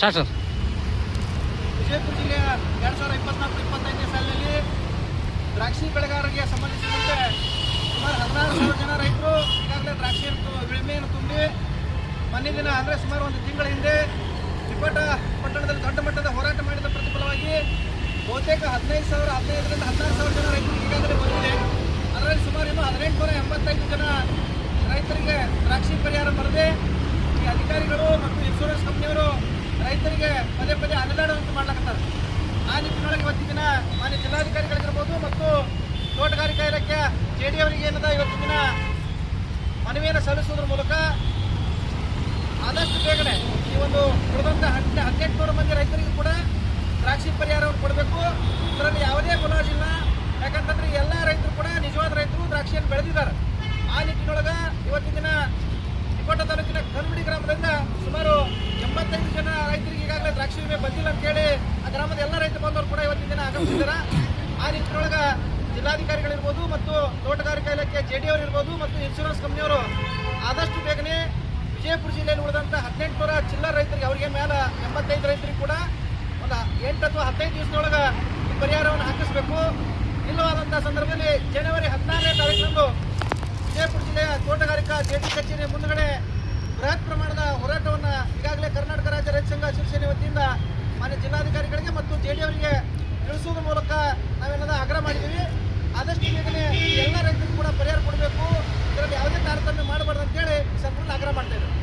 Sir Vijayapura ಜಿಲ್ಲೆಯ 2024-25ನೇ ಸಾಲಿನಲ್ಲಿ ದ್ರಾಕ್ಷಿ ಬೆಳೆಗಾರರಿಗೆ ಸಂಬಂಧಿಸಿದಂತೆ ಸುಮಾರು 16,000 ಜನ ರೈತರು ಈಗಾಗಲೇ ದ್ರಾಕ್ಷಿಯನ್ನು ವಿಮೆಯನ್ನು ತುಂಬಿ ಮೊನ್ನೆ ದಿನ ಅಂದರೆ ಸುಮಾರು ಒಂದು ತಿಂಗಳ ಹಿಂದೆ ತಿಕೋಟ ಪಟ್ಟಣದಲ್ಲಿ ದೊಡ್ಡ ಮಟ್ಟದ ಹೋರಾಟ ಮಾಡಿದ ಪ್ರತಿಫಲವಾಗಿ ಬಹುತೇಕ 15,000 15ರಿಂದ 16,000 ಜನ ರೈತರಿಗೆ ಈಗಾಗಲೇ ಬಂದಿದೆ. ಅದರಲ್ಲಿ ಸುಮಾರು ಇನ್ನೂ 1885 ಜನ ರೈತರಿಗೆ ದ್ರಾಕ್ಷಿ ಪರಿಹಾರ ಬರದೆ ಈ ಅಧಿಕಾರಿಗಳು ಮತ್ತು ಇನ್ಶೂರೆನ್ಸ್ ಕಂಪ್ನಿಯವರು ರೈತರಿಗೆ ಪದೇ ಪದೇ ಅನುದಾನವಂತೆ ಮಾಡ್ಲಾಕತ್ತಾರೆ. ಆ ನಿಟ್ಟಿನೊಳಗೆ ಇವತ್ತಿನ ದಿನ ಮಾನ್ಯ ಜಿಲ್ಲಾಧಿಕಾರಿಗಳಿಗಿರ್ಬೋದು ಮತ್ತು ತೋಟಗಾರಿಕಾ ಇಲಾಖೆ JD ಅವರಿಗೆ ಏನದ ಇವತ್ತಿನ ದಿನ ಮನವಿಯನ್ನು ಸಲ್ಲಿಸುವುದರ ಮೂಲಕ ಆದಷ್ಟು ಬೇಗನೆ ಈ ಒಂದು ಉಳಿದಂಥ 1800 ಮಂದಿ ರೈತರಿಗೂ ಕೂಡ ದ್ರಾಕ್ಷಿ ಪರಿಹಾರವನ್ನು ಕೊಡಬೇಕು. ಇದರಲ್ಲಿ ಯಾವುದೇ ಮುಲಾಜಿಲ್ಲ. ಯಾಕಂತಂದ್ರೆ ಎಲ್ಲ ರೈತರು ಕೂಡ ನಿಜವಾದ ರೈತರು ದ್ರಾಕ್ಷಿಯನ್ನು ಬೆಳೆದಿದ್ದಾರೆ. ಆ ನಿಟ್ಟಿನೊಳಗೆ ಇವತ್ತಿನ ದಿನ ತಿಕೋಟ ತಾಲೂಕಿನ ಕಲ್ಬಿಡಿ ಗ್ರಾಮದಿಂದ ಸುಮಾರು 85 ಜನ ರೈತರಿಗೆ ಈಗಾಗಲೇ ದ್ರಾಕ್ಷಿ ವಿಮೆ ಬಂದಿಲ್ಲ ಅಂತೇಳಿ ಆ ಗ್ರಾಮದ ಎಲ್ಲ ರೈತ ಬಂದವರು ಕೂಡ ಇವತ್ತಿನ ದಿನ ಆಗಮಿಸಿದ್ದಾರೆ. ಆ ನಿಟ್ಟಿನೊಳಗೆ ಜಿಲ್ಲಾಧಿಕಾರಿಗಳಿರ್ಬೋದು ಮತ್ತು ತೋಟಗಾರಿಕಾ ಇಲಾಖೆ JD ಅವರು ಇರ್ಬೋದು ಮತ್ತು ಇನ್ಶೂರೆನ್ಸ್ ಕಂಪ್ನಿಯವರು ಆದಷ್ಟು ಬೇಗನೆ ವಿಜಯಪುರ ಜಿಲ್ಲೆಯಲ್ಲಿ ಉಳಿದಂಥ 1800 ಚಿಲ್ಲರ್ ರೈತರಿಗೆ ಅವರಿಗೆ ಮೇಲೆ 85 ರೈತರಿಗೆ ಕೂಡ ಒಂದು 8 ಅಥವಾ 15 ದಿವಸದೊಳಗೆ ಈ ಪರಿಹಾರವನ್ನು ಹಾಕಿಸಬೇಕು. ಇಲ್ಲವಾದಂಥ ಸಂದರ್ಭದಲ್ಲಿ ಜನವರಿ 16ನೇ ತಾರೀಕಿನಂದು ವಿಜಯಪುರ ಜಿಲ್ಲೆಯ ತೋಟಗಾರಿಕಾ JD ಕಚೇರಿ ಮುಂದುಗಡೆ ಬೃಹತ್ ಪ್ರಮಾಣದ ಹೋರಾಟವನ್ನು ಈಗಾಗಲೇ ಕರ್ನಾಟಕ ರಾಜ್ಯ ರೈತ ಸಂಘ ಶಿವಸೇನೆ ವತಿಯಿಂದ ಮಾನ್ಯ ಜಿಲ್ಲಾಧಿಕಾರಿಗಳಿಗೆ ಮತ್ತು JD ಅವರಿಗೆ ತಿಳಿಸುವುದರ ಮೂಲಕ ನಾವೇನದ ಆಗ್ರಹ ಮಾಡಿದ್ದೀವಿ. ಆದಷ್ಟು ಬೇಗನೆ ಎಲ್ಲ ರೈತರಿಗೂ ಕೂಡ ಪರಿಹಾರ ಕೊಡಬೇಕು. ಇದರಲ್ಲಿ ಯಾವುದೇ ತಾರತಮ್ಯ ಮಾಡಬಾರ್ದು ಅಂತೇಳಿ ಸಂಪೂರ್ಣ ಆಗ್ರಹ ಮಾಡ್ತಾ ಇದ್ದೀವಿ.